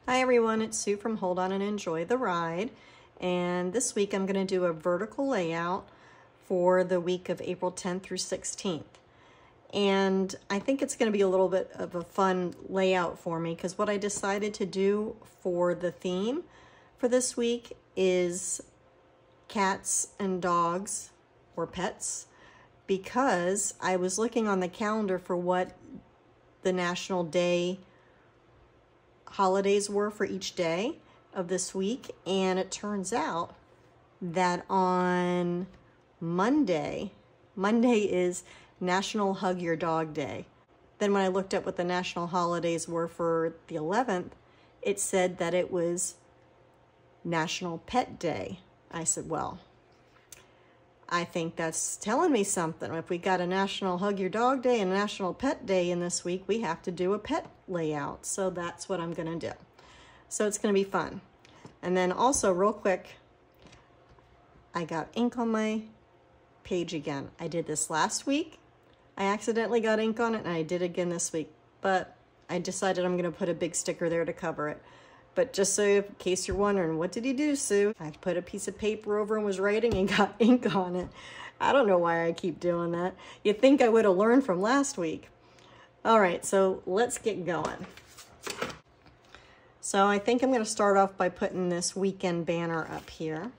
Hi everyone, it's Sue from Hold On and Enjoy the Ride. And this week I'm going to do a vertical layout for the week of April 10th through 16th. And I think it's going to be a little bit of a fun layout for me because what I decided to do for the theme for this week is cats and dogs or pets, because I was looking on the calendar for what the National Day holidays were for each day of this week, and it turns out that on Monday is National Hug Your Dog Day. Then when I looked up what the national holidays were for the 11th, it said that it was National Pet Day. I said, well, I think that's telling me something. If we got a National Hug Your Dog Day and a National Pet Day in this week, we have to do a pet layout. So that's what I'm going to do. So it's going to be fun. And then also real quick, I got ink on my page again. I did this last week. I accidentally got ink on it and I did it again this week. But I decided I'm going to put a big sticker there to cover it. But just so in case you're wondering, what did he do, Sue? I put a piece of paper over and was writing and got ink on it. I don't know why I keep doing that. You'd think I would have learned from last week. All right, so let's get going. So I think I'm going to start off by putting this weekend banner up here.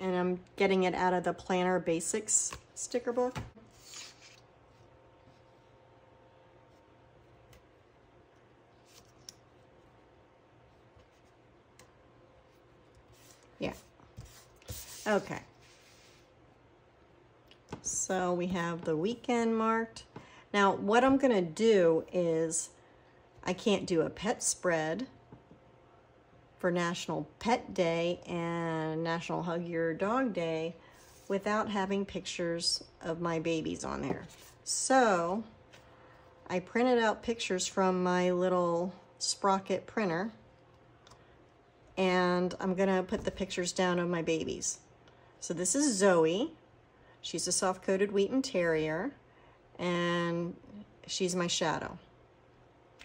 And I'm getting it out of the Planner Basics sticker book. Yeah. Okay. So we have the weekend marked. Now what I'm going to do is, I can't do a pet spread for National Pet Day and National Hug Your Dog Day without having pictures of my babies on there. So I printed out pictures from my little Sprocket printer, and I'm gonna put the pictures down of my babies. So this is Zoe. She's a soft-coated Wheaten Terrier, and she's my shadow.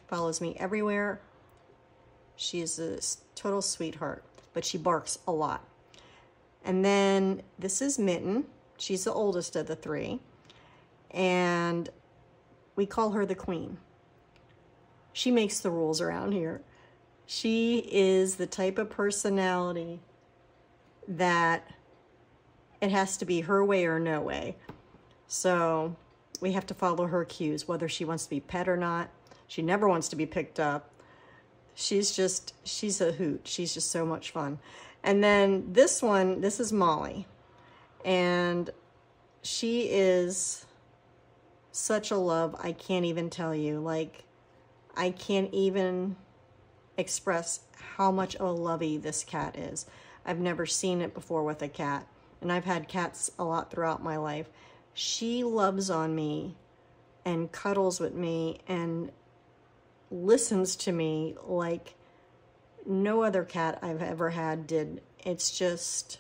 Follows me everywhere. She's a total sweetheart, but she barks a lot. And then this is Mitten. She's the oldest of the three, and we call her the queen. She makes the rules around here. She is the type of personality that it has to be her way or no way. So we have to follow her cues, whether she wants to be pet or not. She never wants to be picked up. She's a hoot. She's just so much fun. And then this one, this is Molly. And she is such a love. I can't even tell you. Like, I can't even express how much of a lovey this cat is. I've never seen it before with a cat, and I've had cats a lot throughout my life. She loves on me and cuddles with me and listens to me like no other cat I've ever had did. It's just,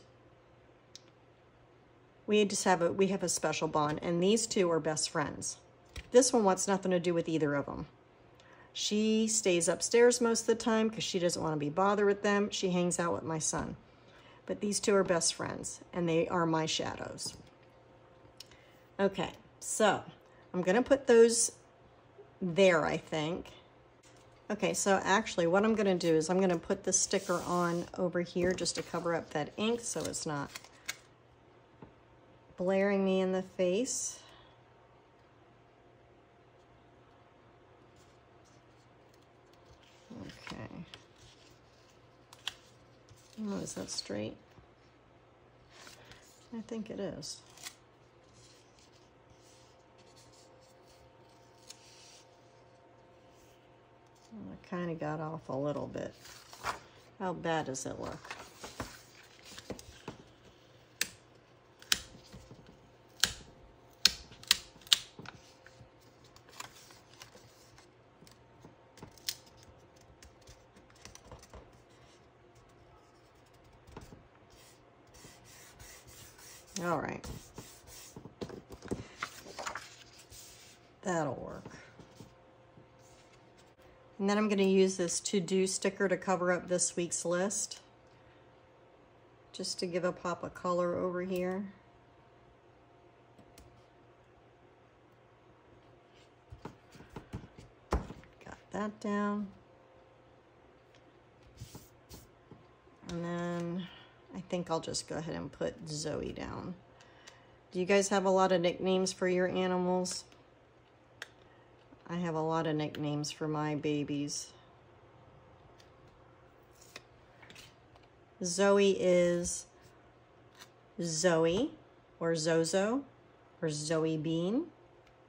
we have a special bond, and these two are best friends. This one wants nothing to do with either of them. She stays upstairs most of the time because she doesn't want to be bothered with them. She hangs out with my son. But these two are best friends, and they are my shadows. Okay, so I'm going to put those there, I think. Okay, so actually what I'm going to do is I'm going to put the sticker on over here just to cover up that ink so it's not blaring me in the face. Okay. Oh, is that straight? I think it is. Well, it kind of got off a little bit. How bad does it look? All right. That'll work. And then I'm going to use this to-do sticker to cover up this week's list, just to give a pop of color over here. Got that down. And then I think I'll just go ahead and put Zoe down. Do you guys have a lot of nicknames for your animals? I have a lot of nicknames for my babies. Zoe is Zoe, or Zozo, or Zoe Bean.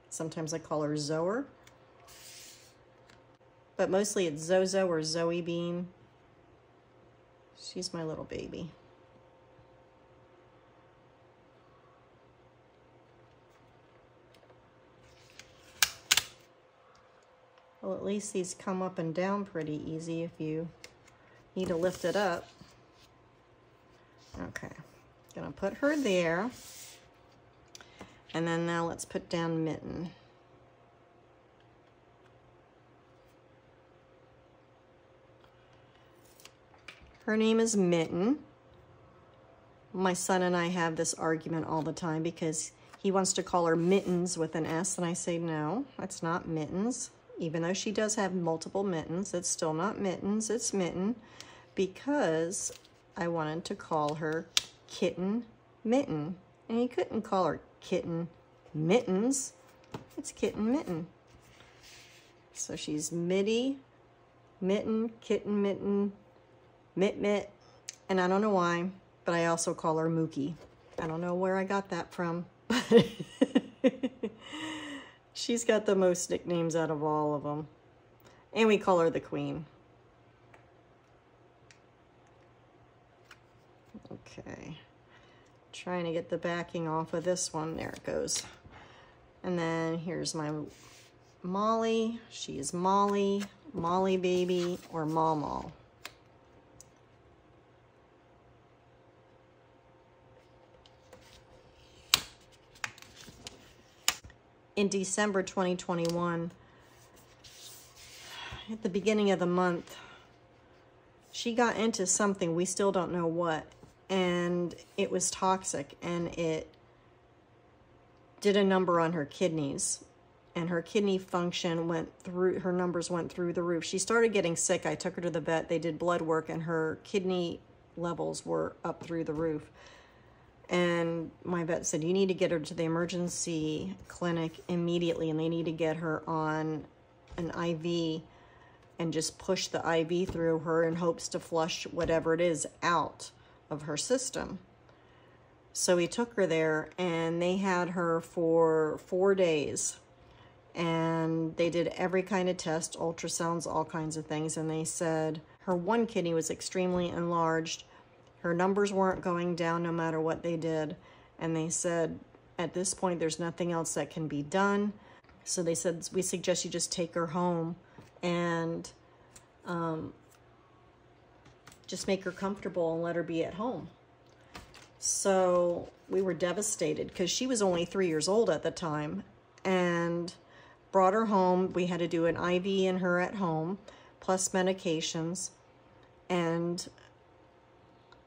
Sometimes I call her Zoer. But mostly it's Zozo or Zoe Bean. She's my little baby. Well, at least these come up and down pretty easy if you need to lift it up. Okay, gonna put her there. And then now let's put down Mitten. Her name is Mitten. My son and I have this argument all the time because he wants to call her Mittens with an S, and I say, no, it's not Mittens. Even though she does have multiple mittens, it's still not Mittens, it's Mitten, because I wanted to call her Kitten Mitten. And you couldn't call her Kitten Mittens. It's Kitten Mitten. So she's Mitty, Mitten, Kitten Mitten, Mitt, and I don't know why, but I also call her Mookie. I don't know where I got that from, but she's got the most nicknames out of all of them. And we call her the Queen. Okay. Trying to get the backing off of this one. There it goes. And then here's my Molly. She is Molly, Molly baby, or Mawmaw. In December 2021, at the beginning of the month, she got into something, we still don't know what, and it was toxic, and it did a number on her kidneys, and her kidney function went through, her numbers went through the roof. She started getting sick. I took her to the vet. They did blood work, and her kidney levels were up through the roof. And my vet said, you need to get her to the emergency clinic immediately, and they need to get her on an IV and just push the IV through her in hopes to flush whatever it is out of her system. So we took her there, and they had her for 4 days. And they did every kind of test, ultrasounds, all kinds of things. And they said her one kidney was extremely enlarged. Her numbers weren't going down no matter what they did. And they said, at this point, there's nothing else that can be done. So they said, we suggest you just take her home and just make her comfortable and let her be at home. So we were devastated because she was only 3 years old at the time, and brought her home. We had to do an IV in her at home, plus medications. And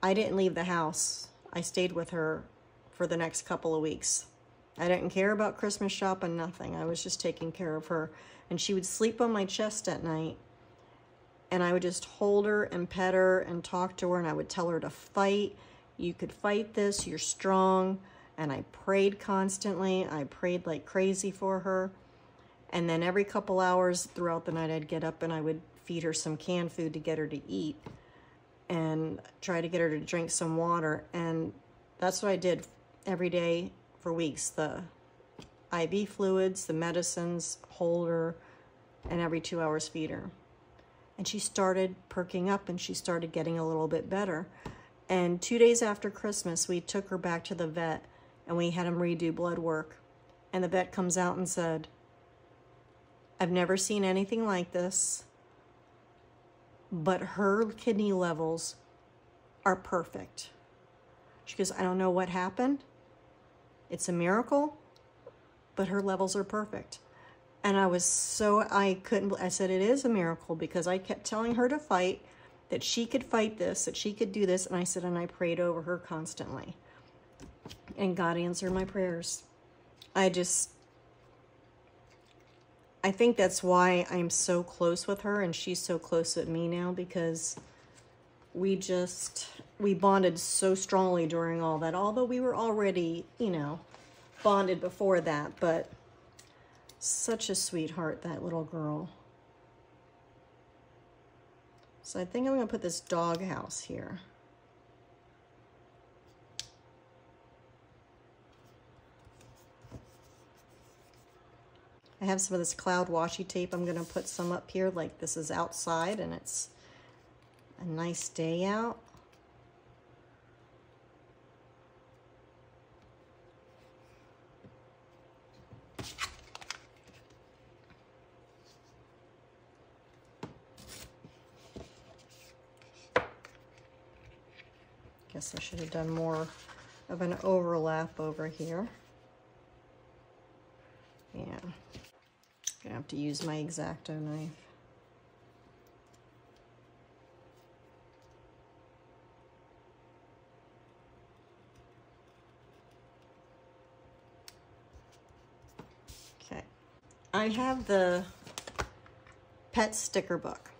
I didn't leave the house. I stayed with her for the next couple of weeks. I didn't care about Christmas shopping, nothing. I was just taking care of her. And she would sleep on my chest at night. And I would just hold her and pet her and talk to her. And I would tell her to fight. You could fight this. You're strong. And I prayed constantly. I prayed like crazy for her. And then every couple hours throughout the night, I'd get up and I would feed her some canned food to get her to eat. And try to get her to drink some water. And that's what I did every day for weeks. The IV fluids, the medicines, hold her, and every 2 hours feed her. And she started perking up, and she started getting a little bit better. And 2 days after Christmas, we took her back to the vet, and we had him redo blood work. And the vet comes out and said, I've never seen anything like this, but her kidney levels are perfect. She goes, I don't know what happened. It's a miracle, but her levels are perfect. And I couldn't, I said, it is a miracle, because I kept telling her to fight, that she could fight this, that she could do this. And I said, and I prayed over her constantly. And God answered my prayers. I think that's why I'm so close with her and she's so close with me now, because we bonded so strongly during all that. Although we were already, you know, bonded before that, but such a sweetheart, that little girl. So I think I'm going to put this dog house here. I have some of this cloud washi tape. I'm going to put some up here, like this is outside and it's a nice day out. Guess I should have done more of an overlap over here. Yeah. Gonna have to use my X-Acto knife. Okay. I have the pet sticker book,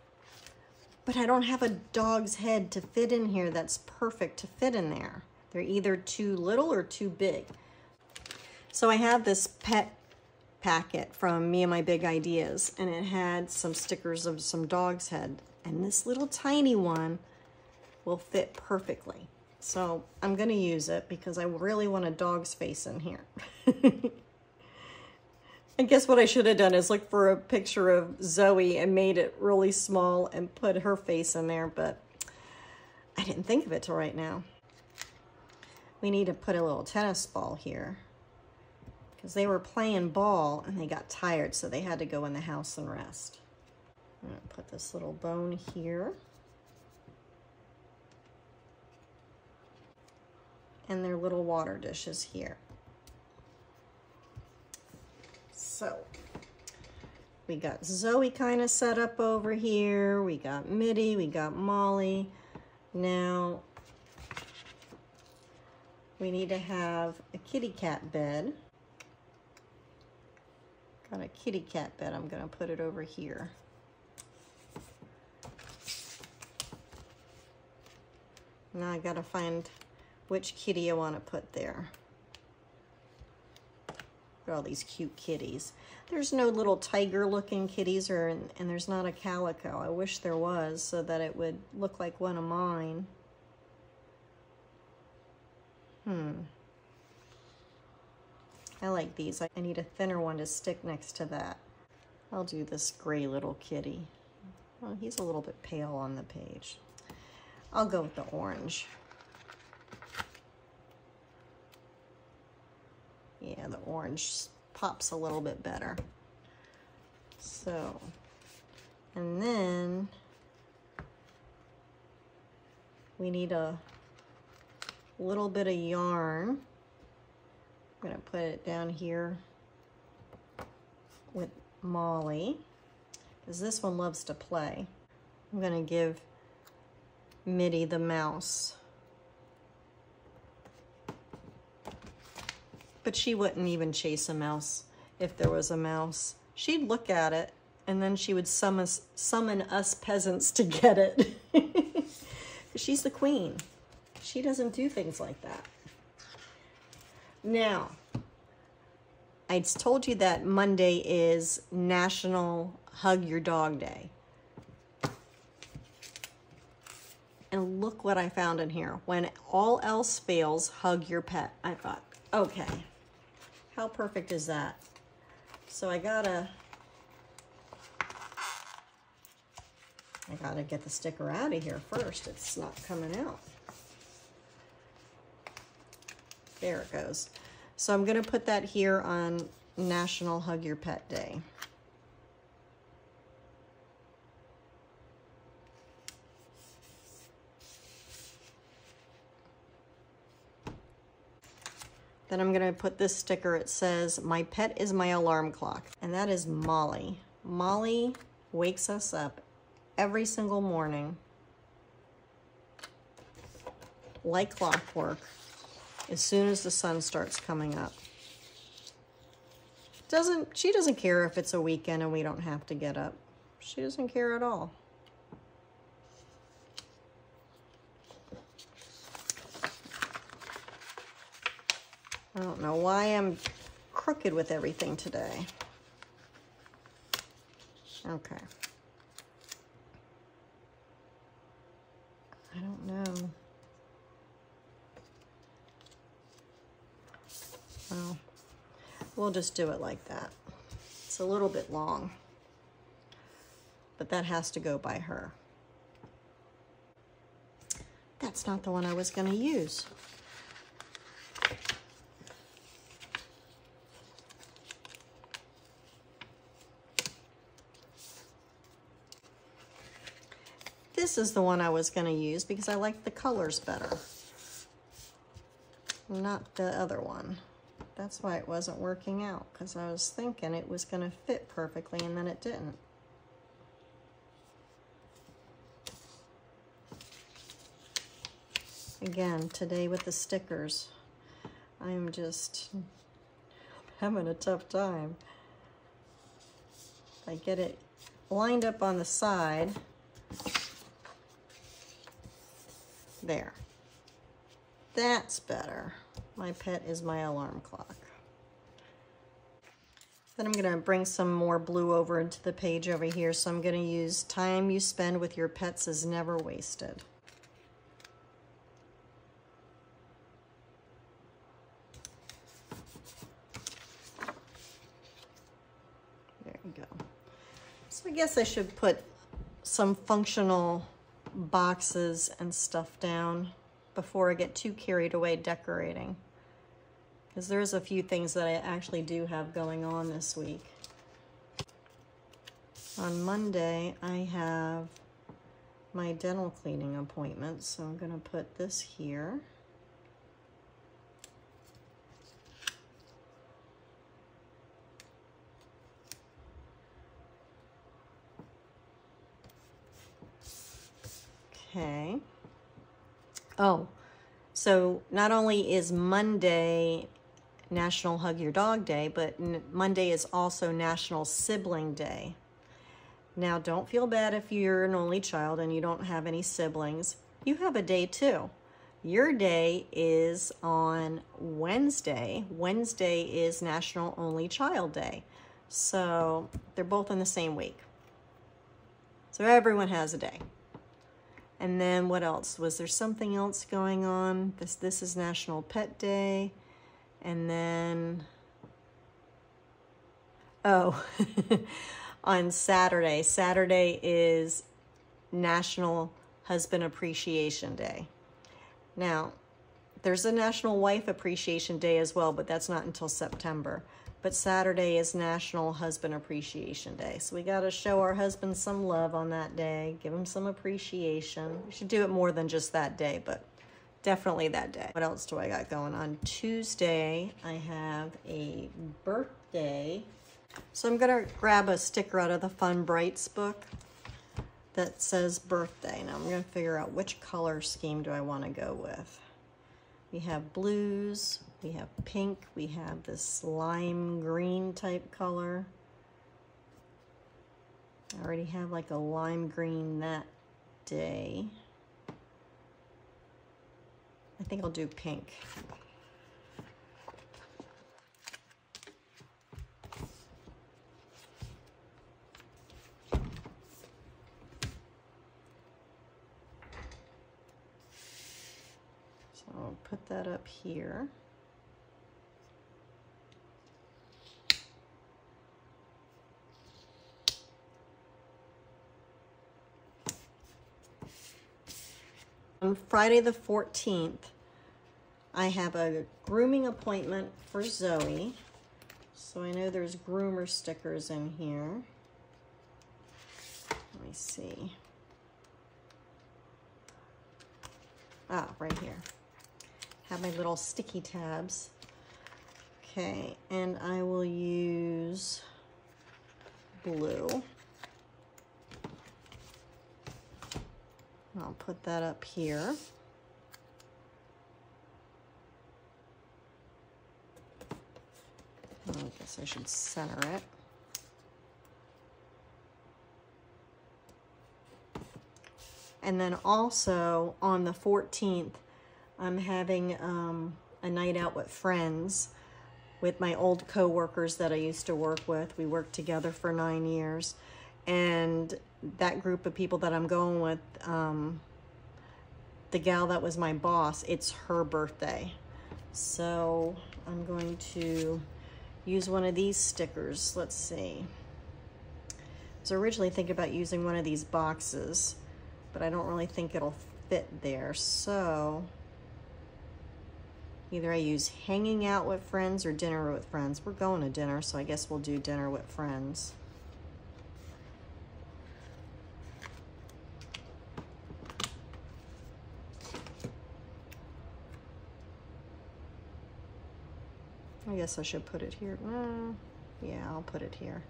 but I don't have a dog's head to fit in here that's perfect to fit in there. They're either too little or too big. So I have this pet packet from Me and My Big Ideas, and it had some stickers of some dog's head, and this little tiny one will fit perfectly. So I'm going to use it because I really want a dog's face in here. I guess what I should have done is look for a picture of Zoe and made it really small and put her face in there, but I didn't think of it till right now. We need to put a little tennis ball here, because they were playing ball and they got tired, so they had to go in the house and rest. I'm going to put this little bone here. And their little water dishes here. So, we got Zoe kind of set up over here. We got Mitty, we got Molly. Now, we need to have a kitty cat bed. Got a kitty cat bed. I'm going to put it over here. Now I got to find which kitty I want to put there. Look at all these cute kitties. There's no little tiger looking kitties, and there's not a calico. I wish there was, so that it would look like one of mine. I like these. I need a thinner one to stick next to that. I'll do this gray little kitty. Well, he's a little bit pale on the page. I'll go with the orange. Yeah, the orange pops a little bit better. So, and then we need a little bit of yarn. I'm going to put it down here with Molly, because this one loves to play. I'm going to give Mitty the mouse. But she wouldn't even chase a mouse if there was a mouse. She'd look at it, and then she would summon us peasants to get it. She's the queen. She doesn't do things like that. Now, I told you that Monday is National Hug Your Dog Day. And look what I found in here. When all else fails, hug your pet. I thought, okay, how perfect is that? So I gotta get the sticker out of here first. It's not coming out. There it goes. So I'm going to put that here on National Hug Your Pet Day. Then I'm gonna put this sticker. It says, "My pet is my alarm clock." And that is Molly. Molly wakes us up every single morning like clockwork as soon as the sun starts coming up. She doesn't care if it's a weekend and we don't have to get up. She doesn't care at all. I don't know why I'm crooked with everything today. Okay. I don't know. Well, we'll just do it like that. It's a little bit long, but that has to go by her. That's not the one I was going to use. This is the one I was going to use because I like the colors better. Not the other one. That's why it wasn't working out, because I was thinking it was going to fit perfectly and then it didn't. Again, today with the stickers, I'm just having a tough time. I get it lined up on the side. There. That's better. My pet is my alarm clock. Then I'm going to bring some more blue over into the page over here. So I'm going to use "Time you spend with your pets is never wasted." There you go. So I guess I should put some functional boxes and stuff down before I get too carried away decorating, because there's a few things that I actually do have going on this week. On Monday, I have my dental cleaning appointment, so I'm going to put this here. Okay. Oh, so not only is Monday National Hug Your Dog Day, but Monday is also National Sibling Day. Now, don't feel bad if you're an only child and you don't have any siblings. You have a day too. Your day is on Wednesday. Wednesday is National Only Child Day. So they're both in the same week. So everyone has a day. And then what else? Was there something else going on? This is National Pet Day. And then, oh, on Saturday. Saturday is National Husband Appreciation Day. Now, there's a National Wife Appreciation Day as well, but that's not until September. But Saturday is National Husband Appreciation Day. So we got to show our husbands some love on that day, give them some appreciation. We should do it more than just that day, but definitely that day. What else do I got going on? Tuesday, I have a birthday. So I'm going to grab a sticker out of the Fun Brights book that says birthday. Now I'm going to figure out which color scheme do I want to go with. We have blues, we have pink, we have this lime green type color. I already have like a lime green that day. I think I'll do pink. So I'll put that up here. On Friday the 14th, I have a grooming appointment for Zoe. So I know there's groomer stickers in here. Let me see. Ah, right here. Have my little sticky tabs. Okay, and I will use blue. I'll put that up here. I guess I should center it. And then also on the 14th, I'm having a night out with friends, with my old co-workers that I used to work with. We worked together for 9 years. And that group of people that I'm going with, the gal that was my boss, it's her birthday. So I'm going to use one of these stickers. Let's see. I was originally thinking about using one of these boxes, but I don't really think it'll fit there. So either I use hanging out with friends or dinner with friends. We're going to dinner, so I guess we'll do dinner with friends. I guess I should put it here. Yeah, I'll put it here.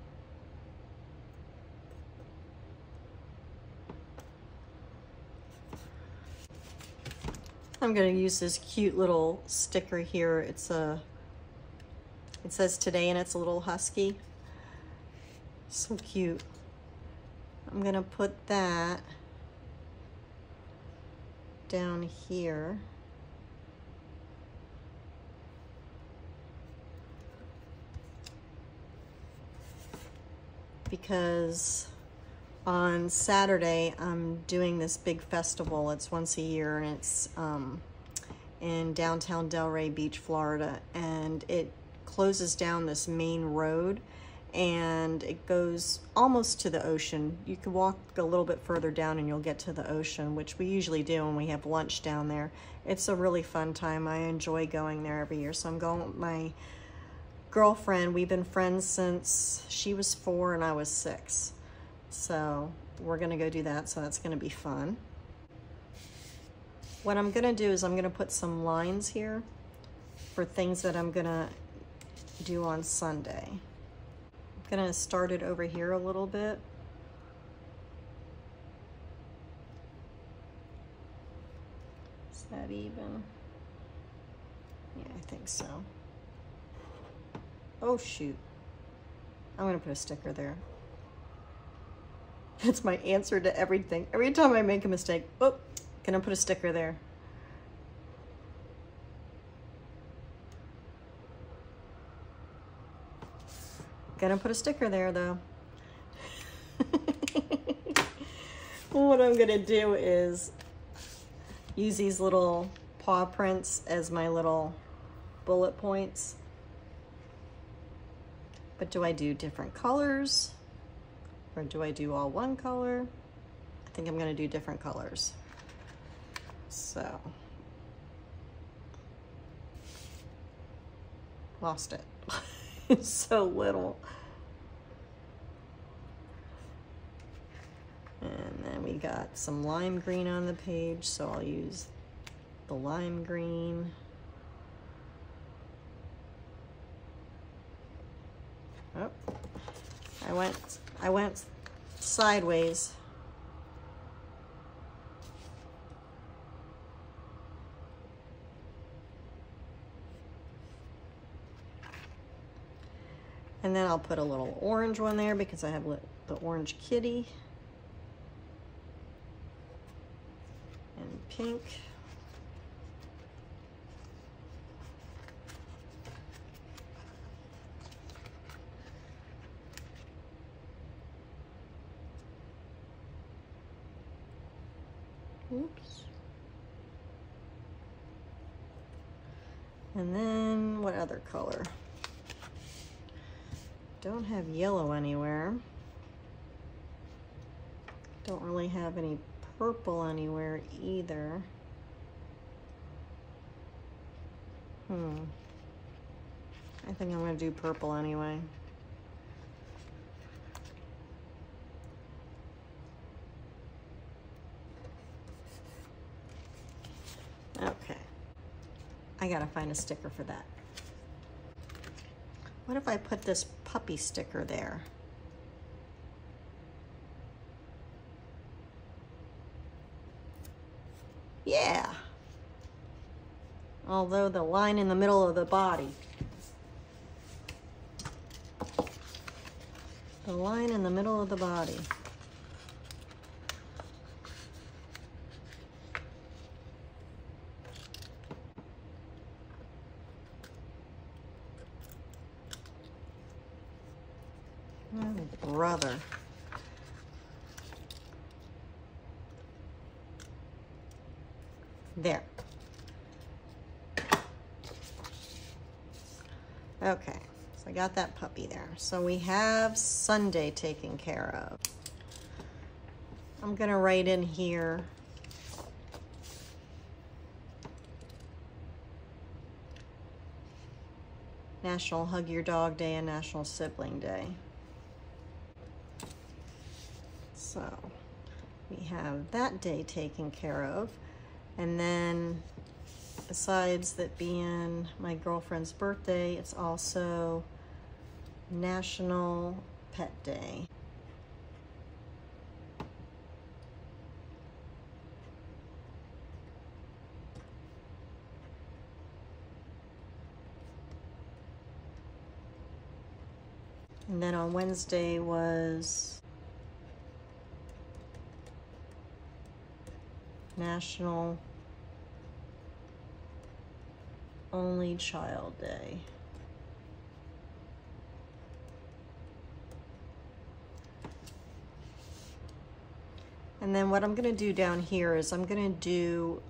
I'm going to use this cute little sticker here. It says today, and it's a little husky. So cute. I'm going to put that down here. Because on Saturday I'm doing this big festival. It's once a year, and it's in downtown Delray Beach, Florida, and it closes down this main road and it goes almost to the ocean. You can walk a little bit further down and you'll get to the ocean, which we usually do when we have lunch down there. It's a really fun time. I enjoy going there every year. So I'm going with my girlfriend. We've been friends since she was 4 and I was 6. So we're gonna go do that, so that's gonna be fun. What I'm gonna do is I'm gonna put some lines here for things that I'm gonna do on Sunday. I'm gonna start it over here a little bit. Is that even? Yeah, I think so. Oh shoot, I'm gonna put a sticker there. That's my answer to everything. Every time I make a mistake, oh, gonna put a sticker there. Gonna put a sticker there though. What I'm gonna do is use these little paw prints as my little bullet points. But do I do different colors? Or do I do all one color? I think I'm gonna do different colors. So, lost it. It's so little. And then we got some lime green on the page, so I'll use the lime green. Oh, I went sideways. And then I'll put a little orange one there because I have the orange kitty. And pink. Oops. And then what other color? Don't have yellow anywhere. Don't really have any purple anywhere either. I think I'm gonna do purple anyway. Okay. I gotta find a sticker for that. What if I put this puppy sticker there? Yeah. Although the line in the middle of the body. The line in the middle of the body. Oh, brother. There. Okay, so I got that puppy there. So we have Sunday taken care of. I'm gonna write in here National Hug Your Dog Day and National Sibling Day. So we have that day taken care of. And then besides that being my girlfriend's birthday, it's also National Pet Day. And then on Wednesday was National Only Child Day. And then what I'm going to do down here is I'm going to do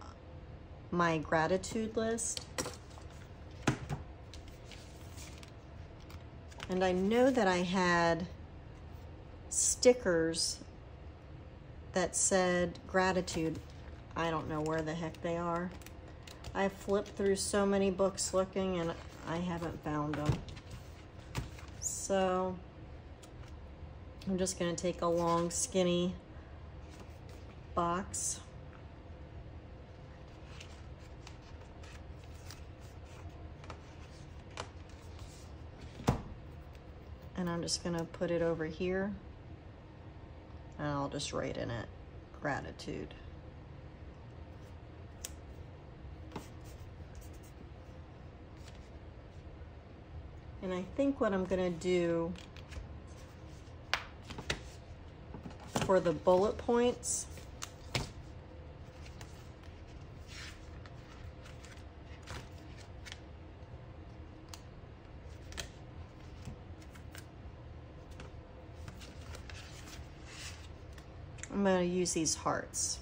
my gratitude list. And I know that I had stickers that said gratitude. I don't know where the heck they are. I flipped through so many books looking and I haven't found them. So I'm just going to take a long skinny box. And I'm just going to put it over here. And I'll just write in it, gratitude. And I think what I'm going to do for the bullet points, I'm going to use these hearts.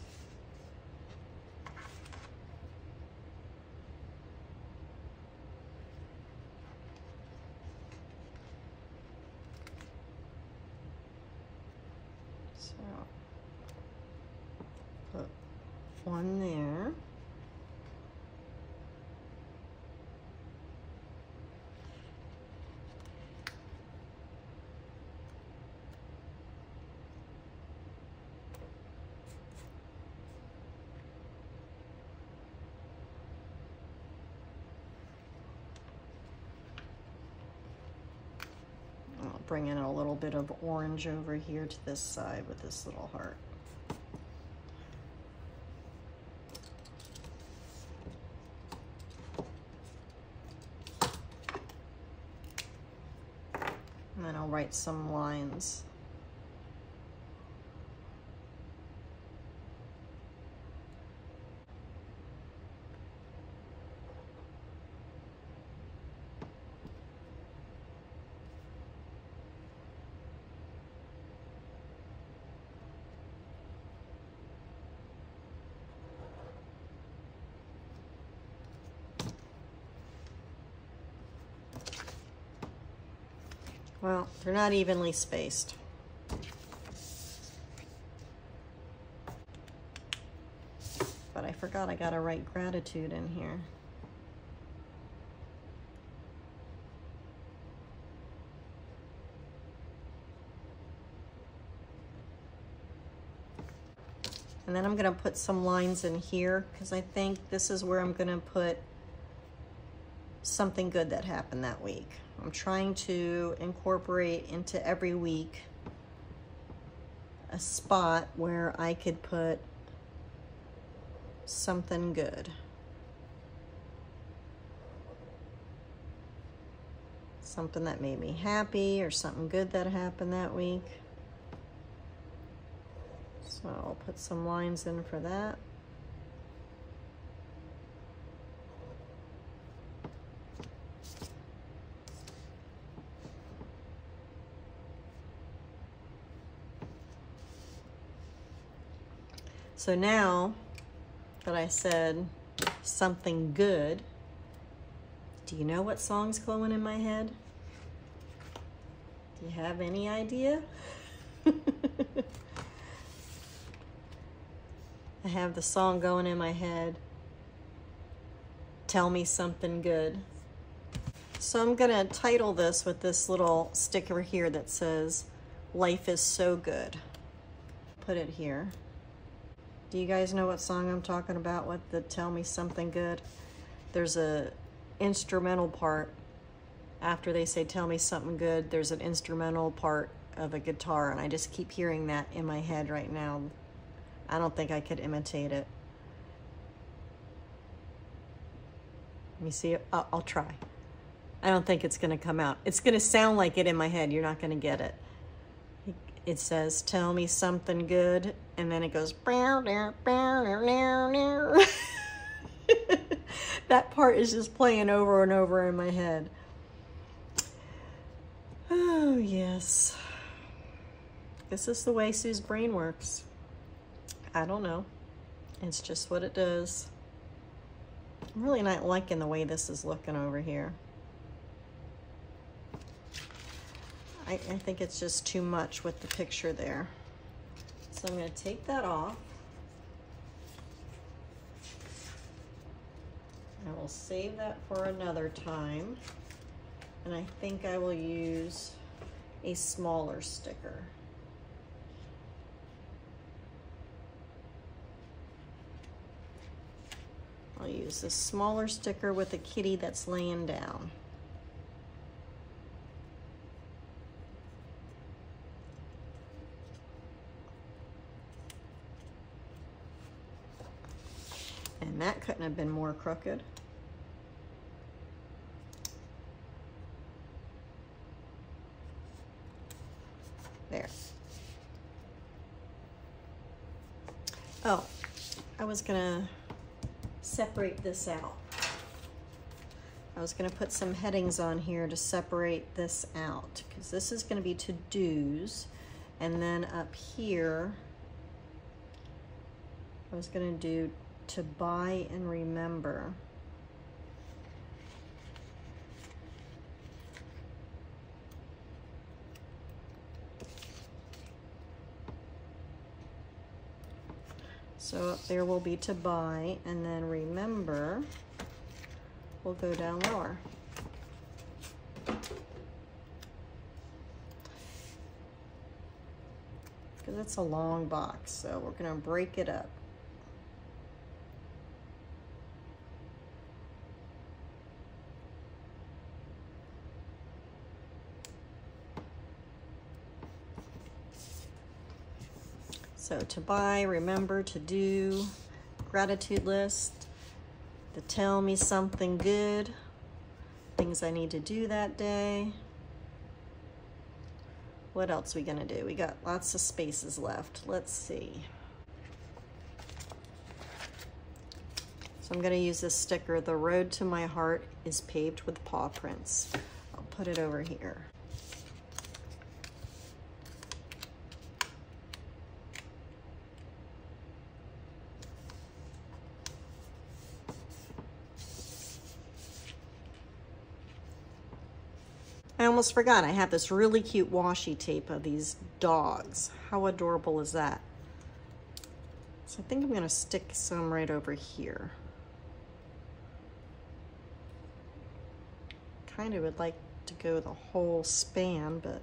So, put one there. Bring in a little bit of orange over here to this side with this little heart. And then I'll write some lines. Well, they're not evenly spaced. But I forgot I gotta write gratitude in here. And then I'm gonna put some lines in here because I think this is where I'm gonna put something good that happened that week. I'm trying to incorporate into every week a spot where I could put something good. Something that made me happy or something good that happened that week. So I'll put some lines in for that. So now that I said something good, do you know what song's going in my head? Do you have any idea? I have the song going in my head. Tell me something good. So I'm gonna title this with this little sticker here that says, life is so good. Put it here. Do you guys know what song I'm talking about with the tell me something good? There's a instrumental part after they say tell me something good. There's an instrumental part of a guitar, and I just keep hearing that in my head right now. I don't think I could imitate it. Let me see. I'll try. I don't think it's gonna come out. It's gonna sound like it in my head. You're not gonna get it. It says, tell me something good, and then it goes, that part is just playing over and over in my head. Oh, yes. This is the way Sue's brain works. I don't know. It's just what it does. I'm really not liking the way this is looking over here. I think it's just too much with the picture there. So I'm going to take that off. I will save that for another time. And I think I will use a smaller sticker. I'll use this smaller sticker with a kitty that's laying down. And that couldn't have been more crooked. There. Oh, I was gonna separate this out. I was gonna put some headings on here to separate this out, because this is gonna be to-dos, and then up here, I was gonna do to buy and remember. So up there will be to buy, and then remember will go down lower. Because it's a long box, so we're gonna break it up. So to buy, remember, to do, gratitude list, to tell me something good, things I need to do that day. What else are we gonna do? We got lots of spaces left. Let's see. So I'm gonna use this sticker, the road to my heart is paved with paw prints. I'll put it over here. I almost forgot, I have this really cute washi tape of these dogs. How adorable is that? So I think I'm gonna stick some right over here. Kind of would like to go the whole span, but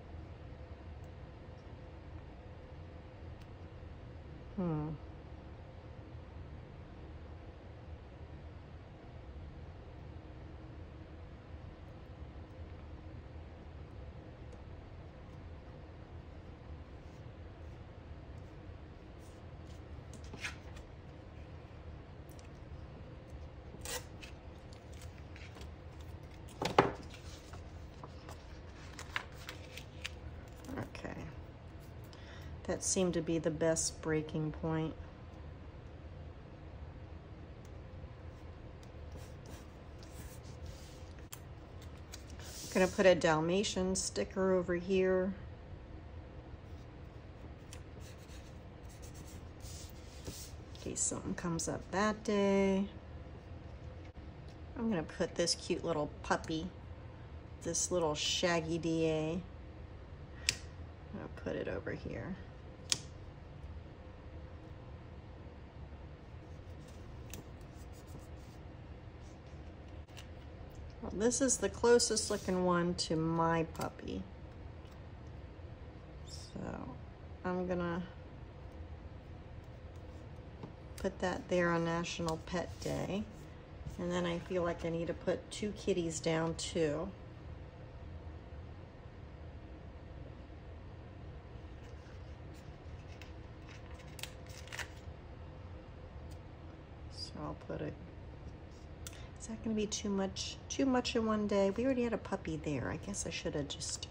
Okay. That seemed to be the best breaking point. I'm gonna put a Dalmatian sticker over here. In case something comes up that day. I'm gonna put this cute little puppy, this little shaggy DA. I'll put it over here. Well, this is the closest looking one to my puppy. So I'm gonna put that there on National Pet Day. And then I feel like I need to put 2 kitties down too. So I'll put it. Is that going to be too much in one day? We already had a puppy there. I guess I should have just.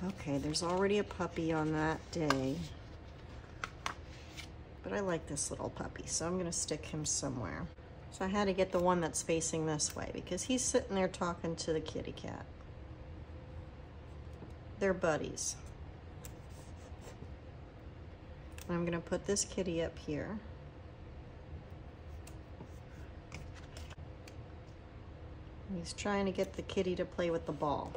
Okay, there's already a puppy on that day. But I like this little puppy, so I'm going to stick him somewhere. So I had to get the one that's facing this way because he's sitting there talking to the kitty cat. They're buddies. I'm going to put this kitty up here. He's trying to get the kitty to play with the ball.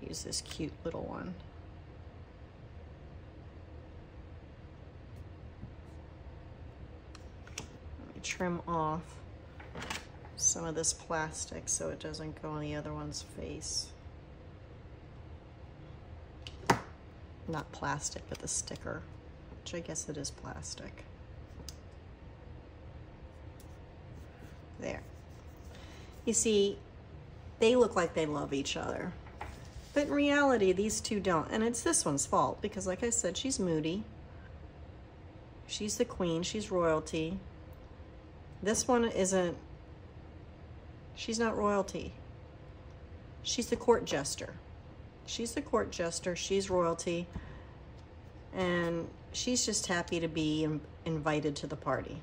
Use this cute little one. Let me trim off some of this plastic so it doesn't go on the other one's face. Not plastic, but the sticker, which I guess it is plastic. There. You see, they look like they love each other. But in reality, these two don't. And it's this one's fault because, like I said, she's moody. She's the queen. She's royalty. This one isn't. She's not royalty. She's the court jester. She's the court jester. She's royalty. And she's just happy to be invited to the party.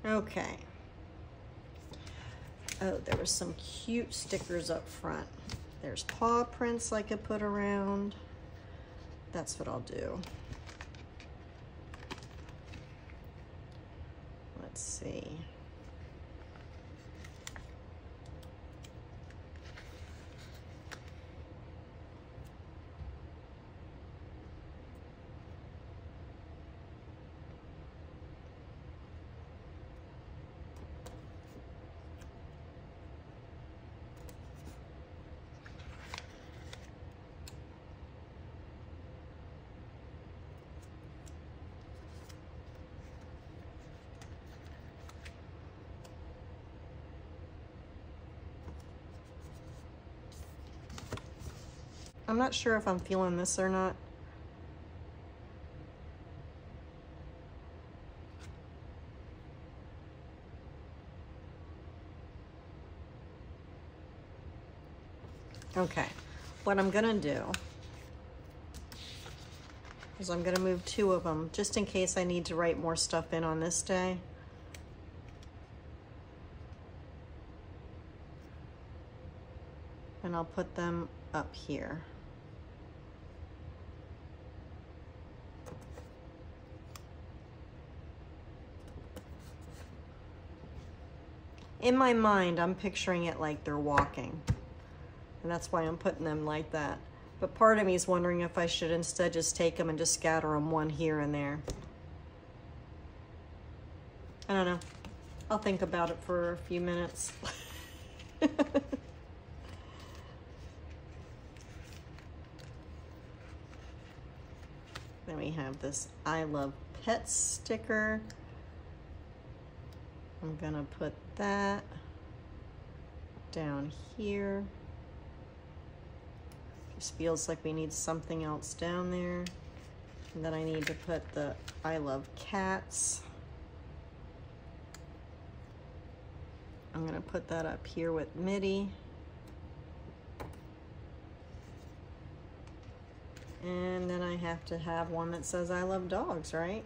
Okay. Oh, there were some cute stickers up front. There's paw prints I could put around. That's what I'll do. Let's see. I'm not sure if I'm feeling this or not. Okay, what I'm gonna do is I'm gonna move 2 of them just in case I need to write more stuff in on this day. And I'll put them up here. In my mind, I'm picturing it like they're walking. And that's why I'm putting them like that. But part of me is wondering if I should instead just take them and just scatter them one here and there. I don't know. I'll think about it for a few minutes. Then we have this I Love Pets sticker. I'm gonna put that down here. Just feels like we need something else down there. And then I need to put the I Love Cats I'm gonna put that up here with MIDI. And then I have to have one that says I love dogs, right?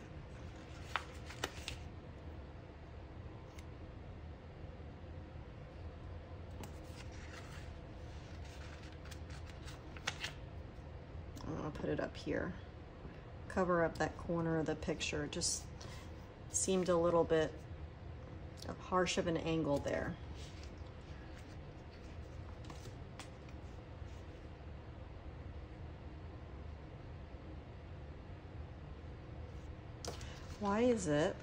I'm gonna put it up here. Cover up that corner of the picture. It just seemed a little bit harsh of an angle there. Why is it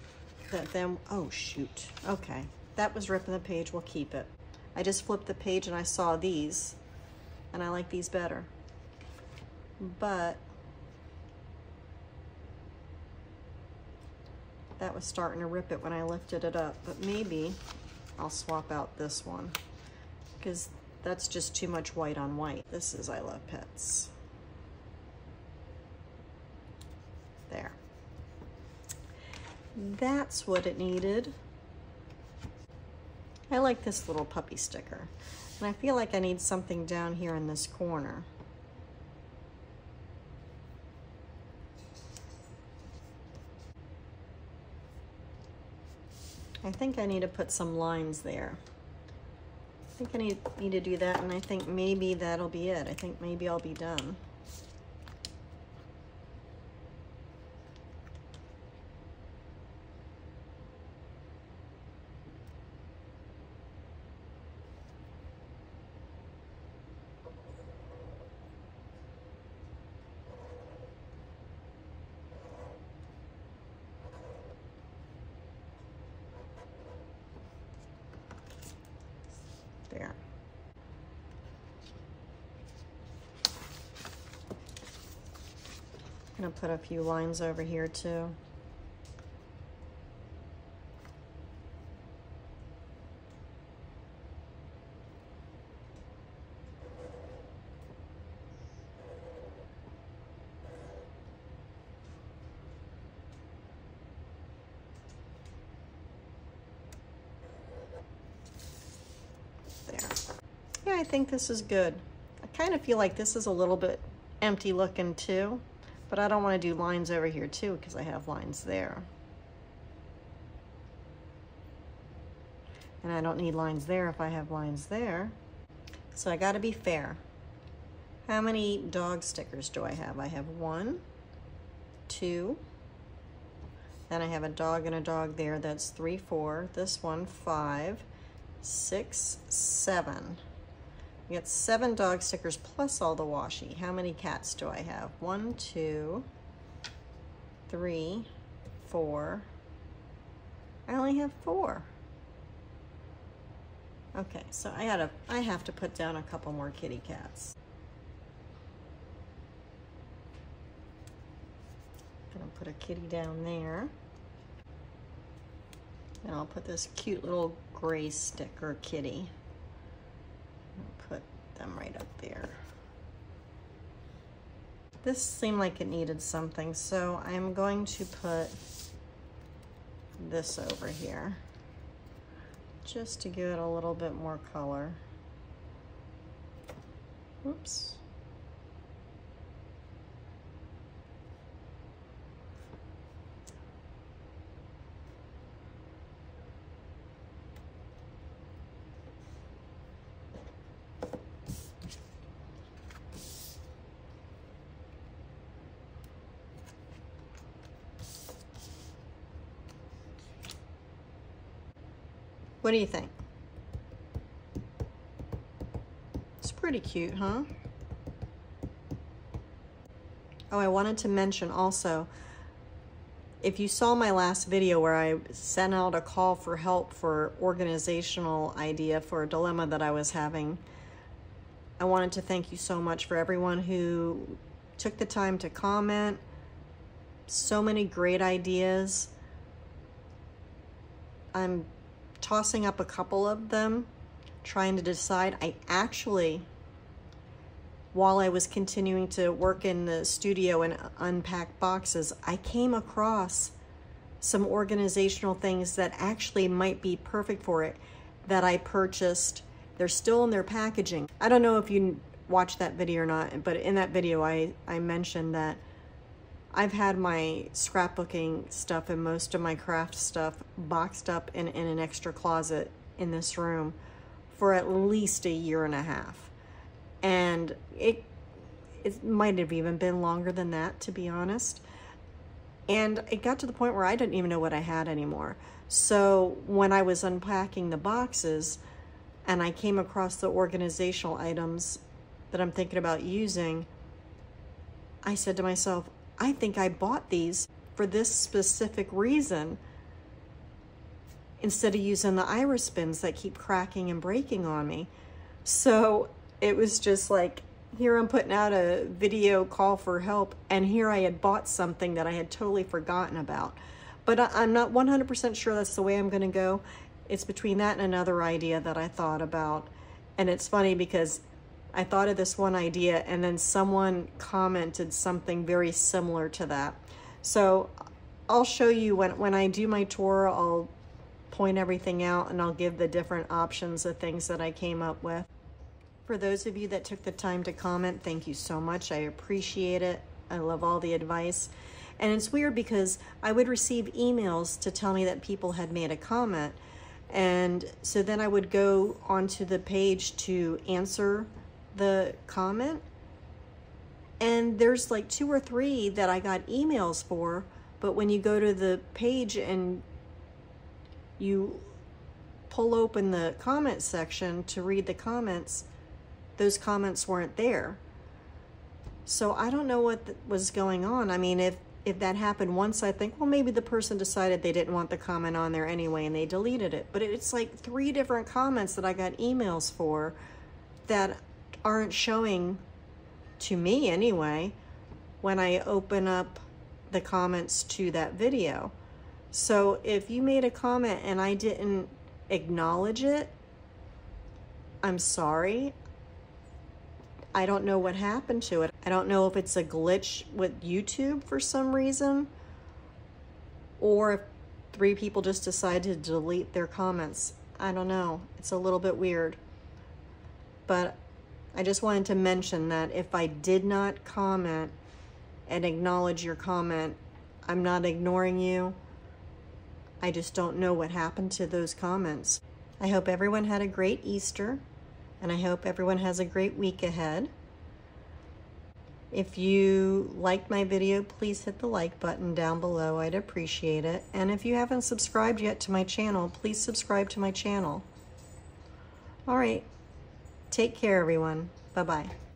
that then, oh shoot, okay. That was ripping the page, we'll keep it. I just flipped the page and I saw these, and I like these better. But that was starting to rip it when I lifted it up, but maybe I'll swap out this one because that's just too much white on white. This is I Love Pets. There. That's what it needed. I like this little puppy sticker, and I feel like I need something down here in this corner. I think I need to put some lines there. I think I need to do that, and I think maybe that'll be it. I think maybe I'll be done. There. I'm gonna put a few lines over here too. Yeah, I think this is good. I kind of feel like this is a little bit empty looking too, but I don't want to do lines over here too because I have lines there. And I don't need lines there if I have lines there. So I got to be fair. How many dog stickers do I have? I have 1, 2. Then I have a dog and a dog there. That's 3, 4. This one, 5, 6, 7. We got 7 dog stickers plus all the washi. How many cats do I have? 1, 2, 3, 4. I only have 4. Okay, so I have to put down a couple more kitty cats. I'm gonna put a kitty down there. And I'll put this cute little gray sticker kitty. Put them right up there. This seemed like it needed something, so I'm going to put this over here just to give it a little bit more color. Oops. What do you think? It's pretty cute, huh? Oh, I wanted to mention also, if you saw my last video where I sent out a call for help for organizational idea for a dilemma that I was having, I wanted to thank you so much for everyone who took the time to comment. So many great ideas. I'm tossing up a couple of them, trying to decide. I actually, while I was continuing to work in the studio and unpack boxes, I came across some organizational things that actually might be perfect for it. that I purchased. They're still in their packaging. I don't know if you watched that video or not, but in that video I mentioned that I've had my scrapbooking stuff and most of my craft stuff boxed up in an extra closet in this room for at least a year and a half. And it might have even been longer than that, to be honest. And it got to the point where I didn't even know what I had anymore. So when I was unpacking the boxes and I came across the organizational items that I'm thinking about using, I said to myself, I think I bought these for this specific reason instead of using the iris bins that keep cracking and breaking on me. So it was just like, here I'm putting out a video call for help, and here I had bought something that I had totally forgotten about. But I'm not 100% sure that's the way I'm going to go. It's between that and another idea that I thought about. And it's funny because I thought of this one idea and then someone commented something very similar to that. So I'll show you when I do my tour, I'll point everything out and I'll give the different options of things that I came up with. For those of you that took the time to comment, thank you so much. I appreciate it. I love all the advice. And it's weird because I would receive emails to tell me that people had made a comment. And so then I would go onto the page to answer the comment. And there's like 2 or 3 that I got emails for, but when you go to the page and you pull open the comment section to read the comments, those comments weren't there. So I don't know what was going on. I mean, if that happened once, I think, well, maybe the person decided they didn't want the comment on there anyway and they deleted it. But it's like 3 different comments that I got emails for that aren't showing to me anyway when I open up the comments to that video. So if you made a comment and I didn't acknowledge it, I'm sorry. I don't know what happened to it. I don't know if it's a glitch with YouTube for some reason, or if 3 people just decided to delete their comments. I don't know. It's a little bit weird. But I just wanted to mention that if I did not comment and acknowledge your comment, I'm not ignoring you. I just don't know what happened to those comments. I hope everyone had a great Easter, and I hope everyone has a great week ahead. If you liked my video, please hit the like button down below. I'd appreciate it. And if you haven't subscribed yet to my channel, please subscribe to my channel. All right. Take care, everyone. Bye-bye.